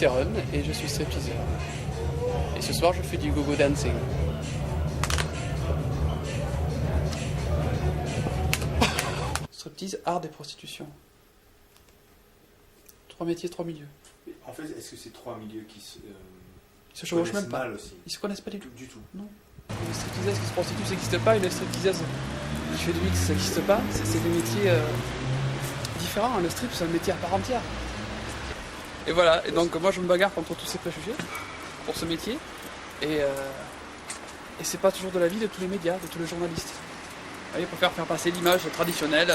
Céron et je suis stripteaseur. Et ce soir, je fais du go-go dancing. Striptease, art des prostitutions. 3 métiers, 3 milieux. En fait, est-ce que c'est 3 milieux qui se chevauchent même pas aussi. Ils se connaissent pas du tout. Du tout. Non. Une stripteaseuse qui se prostitue, ça n'existe pas. Une stripteaseuse qui fait du mix, ça n'existe pas. C'est des métiers différents. Le strip, c'est un métier à part entière. Et voilà. Et donc, moi, je me bagarre contre tous ces préjugés pour ce métier. Et c'est pas toujours de l'avis de tous les médias, de tous les journalistes. Ils préfèrent faire passer l'image traditionnelle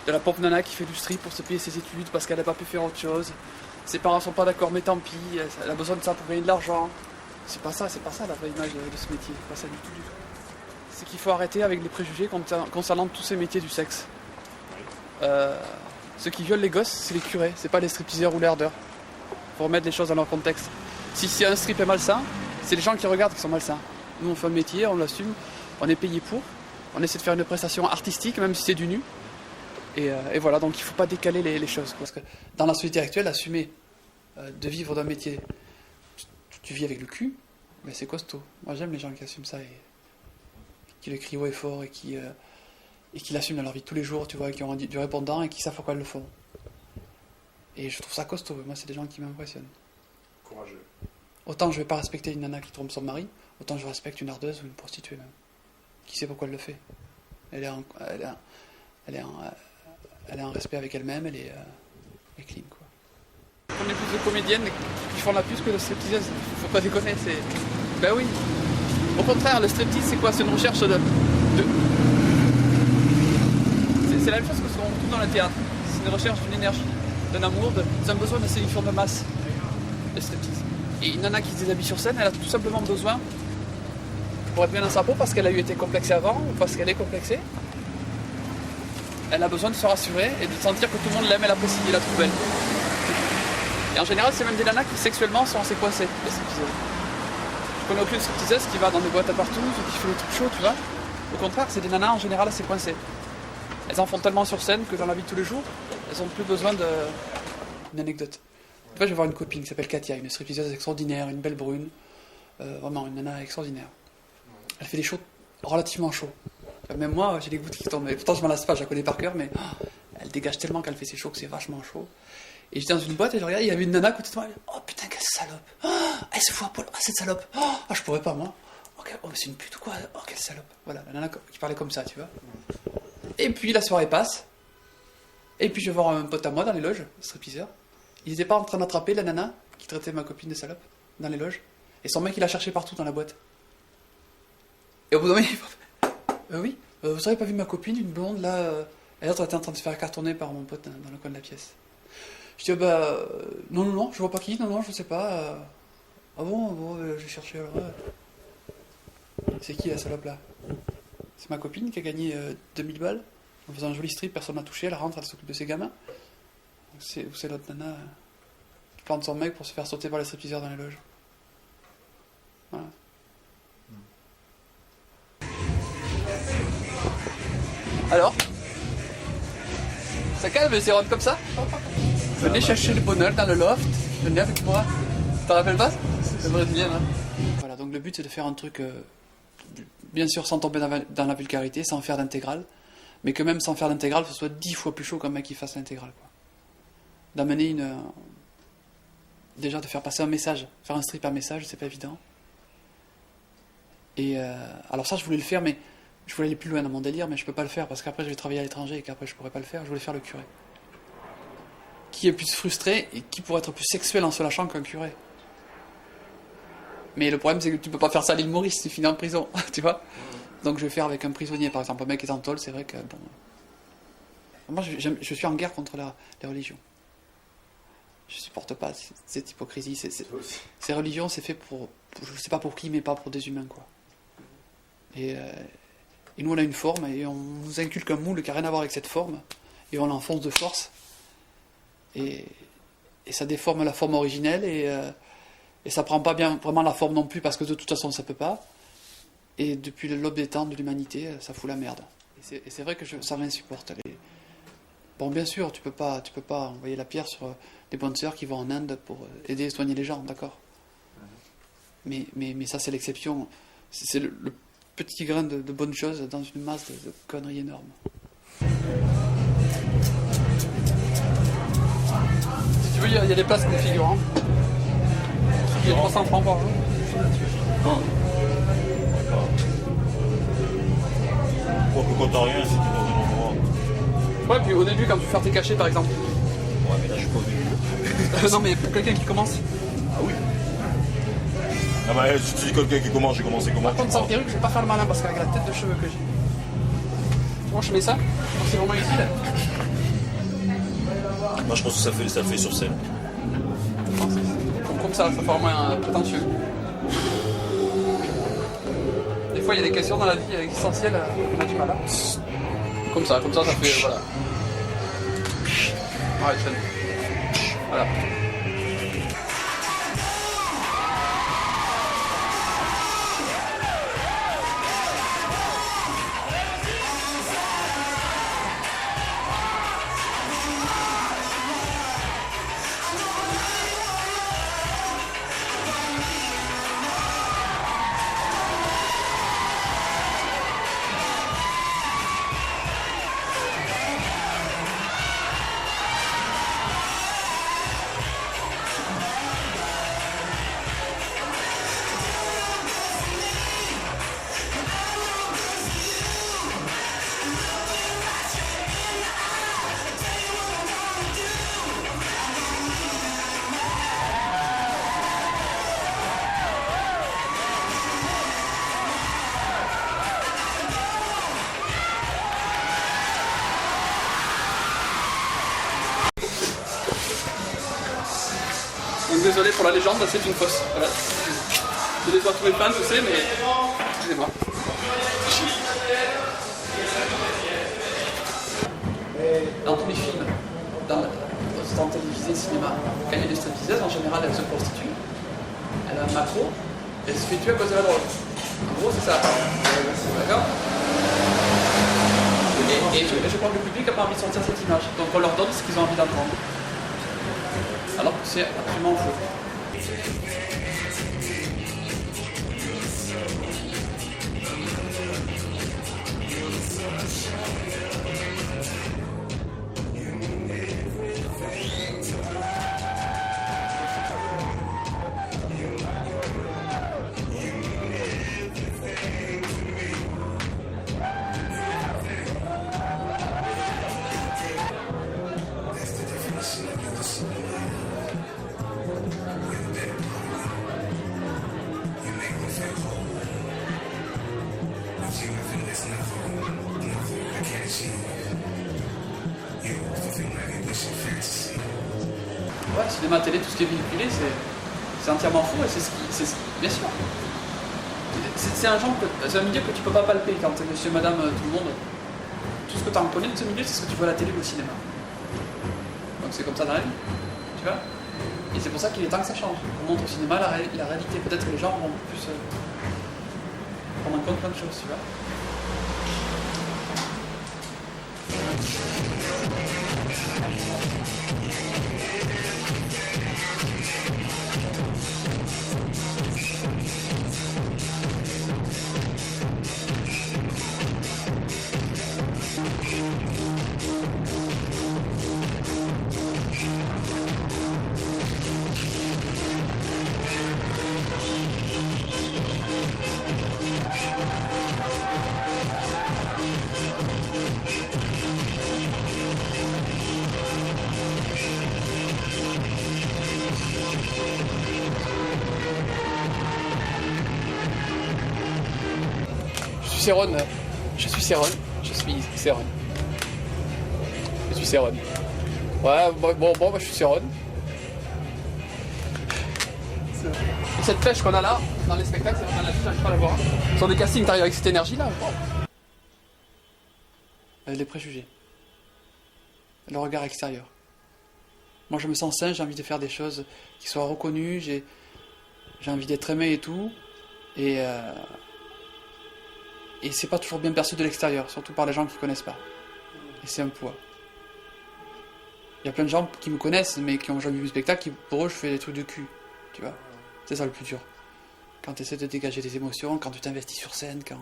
de la pauvre nana qui fait du strip pour se payer ses études parce qu'elle n'a pas pu faire autre chose. Ses parents sont pas d'accord, mais tant pis, elle a besoin de ça pour gagner de l'argent. C'est pas ça la vraie image de ce métier. C'est pas ça du tout. C'est qu'il faut arrêter avec les préjugés concernant tous ces métiers du sexe. Ceux qui violent les gosses, c'est les curés, c'est pas les stripteaseurs ou les hardeurs. Faut remettre les choses dans leur contexte. Si un strip est malsain, c'est les gens qui regardent qui sont malsains. Nous, on fait un métier, on l'assume, on est payé pour. On essaie de faire une prestation artistique, même si c'est du nu. Et voilà, donc il ne faut pas décaler les choses. Parce que dans la société actuelle, assumer de vivre d'un métier, tu vis avec le cul, mais c'est costaud. Moi j'aime les gens qui assument ça, et qui le crient haut et fort, et qui l'assument dans leur vie de tous les jours, tu vois, qui ont du répondant et qui savent pourquoi ils le font. Et je trouve ça costaud, moi c'est des gens qui m'impressionnent. Courageux. Autant je ne vais pas respecter une nana qui trompe son mari, autant je respecte une ardeuse ou une prostituée même. Qui sait pourquoi elle le fait. Elle est en respect avec elle-même, elle est clean, quoi. On est plus de comédiennes qui font la puce que de stripteaseuses. Faut pas déconner, c'est... Ben oui. Au contraire, le striptease, c'est quoi? C'est une recherche de... C'est la même chose que ce qu'on trouve dans le théâtre. C'est une recherche d'une énergie, d'un amour, c'est un besoin de séduction de masse, le striptease. Et une nana qui se déshabille sur scène, elle a tout simplement besoin, pour être bien dans sa peau, parce qu'elle a eu été complexée avant, ou parce qu'elle est complexée, elle a besoin de se rassurer et de sentir que tout le monde l'aime et l'apprécie et la trouve belle. Et en général, c'est même des nanas qui sexuellement sont assez coincées, les stripteaseuses. Je connais aucune stripteaseuse qui va dans des boîtes à partout ou qui fait des trucs chauds, tu vois. Au contraire, c'est des nanas en général assez coincées. Elles en font tellement sur scène que dans la vie de tous les jours, elles n'ont plus besoin d'une anecdote. Tu vois, je vais voir une copine qui s'appelle Katia, une stripteaseuse extraordinaire, une belle brune, vraiment une nana extraordinaire. Elle fait des shows relativement chauds. Même moi, j'ai les gouttes qui tombent. Pourtant, je m'en lasse pas, je la connais par cœur, mais elle dégage tellement qu'elle fait ses shows que c'est vachement chaud. Et j'étais dans une boîte et je regarde, il y avait une nana à côté de moi. Oh putain, quelle salope! Elle se fout à poil. Ah, cette salope! Ah, je pourrais pas, moi. Okay. Oh, mais c'est une pute ou quoi? Oh, quelle salope! Voilà, la nana qui parlait comme ça, tu vois. Et puis la soirée passe. Et puis je vais voir un pote à moi dans les loges, stripteaseur. Il n'était pas en train d'attraper la nana qui traitait ma copine de salope dans les loges. Et son mec, il l'a cherché partout dans la boîte. Et au bout d'un moment, oui, vous avez pas vu ma copine, une blonde, là, elle était en train de se faire cartonner par mon pote dans le coin de la pièce. Je dis, non, je vois pas qui, non, je sais pas. Ah bon, j'ai cherché alors. C'est qui la salope là? C'est ma copine qui a gagné 2000 balles en faisant un joli strip, personne n'a touché, elle rentre, elle s'occupe de ses gamins. C'est l'autre nana qui plante son mec pour se faire sauter par les stripteaseurs dans les loges. Voilà. Alors, ça calme les erreurs comme ça? Venez chercher le bonheur dans le loft, venez avec moi. T'en rappelles pas? C'est vrai bien, hein. Voilà, donc le but c'est de faire un truc, bien sûr sans tomber dans la vulgarité, sans faire d'intégrale, mais que même sans faire d'intégrale, ce soit 10 fois plus chaud qu'un mec qui fasse l'intégrale, quoi. D'amener déjà de faire passer un message, faire un strip à message, c'est pas évident. Et alors ça je voulais le faire, mais je voulais aller plus loin dans mon délire, mais je peux pas le faire parce qu'après je vais travailler à l'étranger et qu'après je pourrais pas le faire. Je voulais faire le curé. Qui est plus frustré et qui pourrait être plus sexuel en se lâchant qu'un curé. Mais le problème c'est que tu peux pas faire ça à l'île Maurice, tu finis en prison, tu vois. Donc je vais faire avec un prisonnier par exemple, un mec qui est en tôle, c'est vrai que bon. Moi je suis en guerre contre les religions. Je supporte pas cette hypocrisie. Ces religions c'est fait pour je sais pas pour qui, mais pas pour des humains, quoi. Et nous on a une forme et on nous inculque un moule qui n'a rien à voir avec cette forme et on l'enfonce de force et ça déforme la forme originelle et ça prend pas bien vraiment la forme non plus parce que de toute façon ça peut pas, et depuis l'aube des temps de l'humanité ça fout la merde et c'est vrai que ça m'insupporte Bon, bien sûr, tu peux pas envoyer la pierre sur des bonnes sœurs qui vont en Inde pour aider et soigner les gens, d'accord. Mais ça, c'est l'exception. C'est le petit grain de bonnes choses dans une masse de conneries énormes. Si tu veux, il y a des places comme figurant. Il y a 300 francs par jour. Quand t'as rien, c'est dans un endroit. Ouais, puis au début, quand tu fais tes cachets par exemple. Ouais, mais là, je suis pas venu. Non, mais pour quelqu'un qui commence. Ah oui. Ah bah, si tu dis quelqu'un qui commence, j'ai commencé comment? Par contre, sans perruque, je vais pas faire le malin parce qu'avec la tête de cheveux que j'ai. Moi, je mets ça. C'est vraiment utile. Moi, je pense que ça le fait sur scène. Comme ça fait vraiment prétentieux. Des fois, il y a des questions dans la vie existentielle, on a du mal à. Comme ça fait. Voilà. Ouais, voilà. Donc désolé pour la légende, c'est une fausse. Voilà. Je déçois tous mes fans, je sais, mais excusez-moi. Dans tous les films, dans télévisé, cinéma, quand il y a des stripteaseuses, en général, elles se prostituent. Elle a un macro, elle se fait tuer à cause de la drogue. En gros, c'est ça. D'accord. Et je crois que le public n'a pas envie de sortir cette image. Donc on leur donne ce qu'ils ont envie d'entendre. Alors que c'est absolument faux. Ouais, cinéma, télé, tout ce qui est véhiculé, c'est entièrement faux et bien sûr. C'est un milieu que tu peux pas palper quand t'es monsieur, madame, tout le monde. Tout ce que tu en connais de ce milieu, c'est ce que tu vois à la télé ou au cinéma. Donc c'est comme ça dans la vie, tu vois. Et c'est pour ça qu'il est temps que ça change. On montre au cinéma la réalité. Peut-être que les gens vont plus prendre en compte plein de choses, tu vois. Céron, je suis Céron. Ouais, bon, je suis Céron. Et cette pêche qu'on a là, dans les spectacles, c'est vraiment la pêche, j'arrive pas à la voir. Sur des castings, t'arrives avec cette énergie-là. Les préjugés. Le regard extérieur. Moi, je me sens sain, j'ai envie de faire des choses qui soient reconnues, j'ai envie d'être aimé et tout. Et c'est pas toujours bien perçu de l'extérieur, surtout par les gens qui connaissent pas. Et c'est un poids. Il y a plein de gens qui me connaissent, mais qui ont jamais vu le spectacle, qui, pour eux, je fais des trucs de cul. Tu vois. C'est ça le plus dur. Quand tu essaies de dégager des émotions, quand tu t'investis sur scène, quand...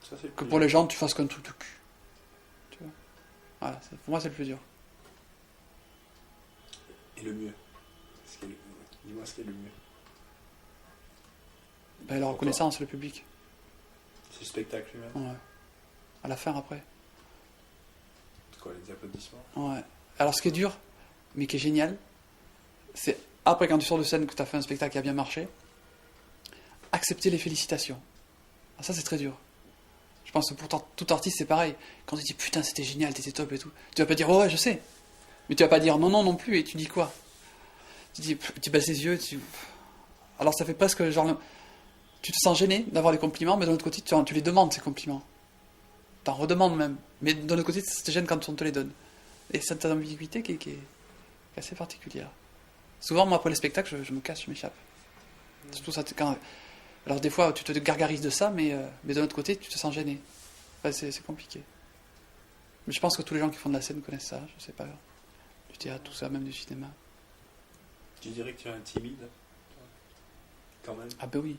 Ça, c'est le que plus pour dur. les gens, tu fasses qu'un truc de cul. Tu vois. Voilà, pour moi, c'est le plus dur. Et le mieux. Dis-moi ce qui est le mieux. Ben, la reconnaissance, le public. C'est le spectacle lui-même. Ouais. À la fin, après. C'est quoi, les applaudissements? Ouais. Alors, ce qui est dur, mais qui est génial, c'est après, quand tu sors de scène, que tu as fait un spectacle qui a bien marché, accepter les félicitations. Ah, ça, c'est très dur. Je pense que pour tout artiste, c'est pareil. Quand tu dis putain, c'était génial, t'étais top et tout, tu vas pas dire oh, ouais, je sais. Mais tu vas pas dire non, non, non plus, et tu dis quoi? Tu baisses les yeux, alors ça fait presque genre. Tu te sens gêné d'avoir les compliments, mais d'un autre côté, tu les demandes, ces compliments. T'en redemandes même. Mais d'un autre côté, ça te gêne quand on te les donne. Et c'est cette ambiguïté qui est assez particulière. Souvent, moi, après les spectacles, je me casse, je m'échappe. Surtout ça, quand... Alors des fois, tu te gargarises de ça, mais d'un autre côté, tu te sens gêné. Enfin, c'est compliqué. Mais je pense que tous les gens qui font de la scène connaissent ça, je sais pas. Du théâtre, tout ça, même du cinéma. Tu dirais que tu es un timide? Quand même. Ah ben oui.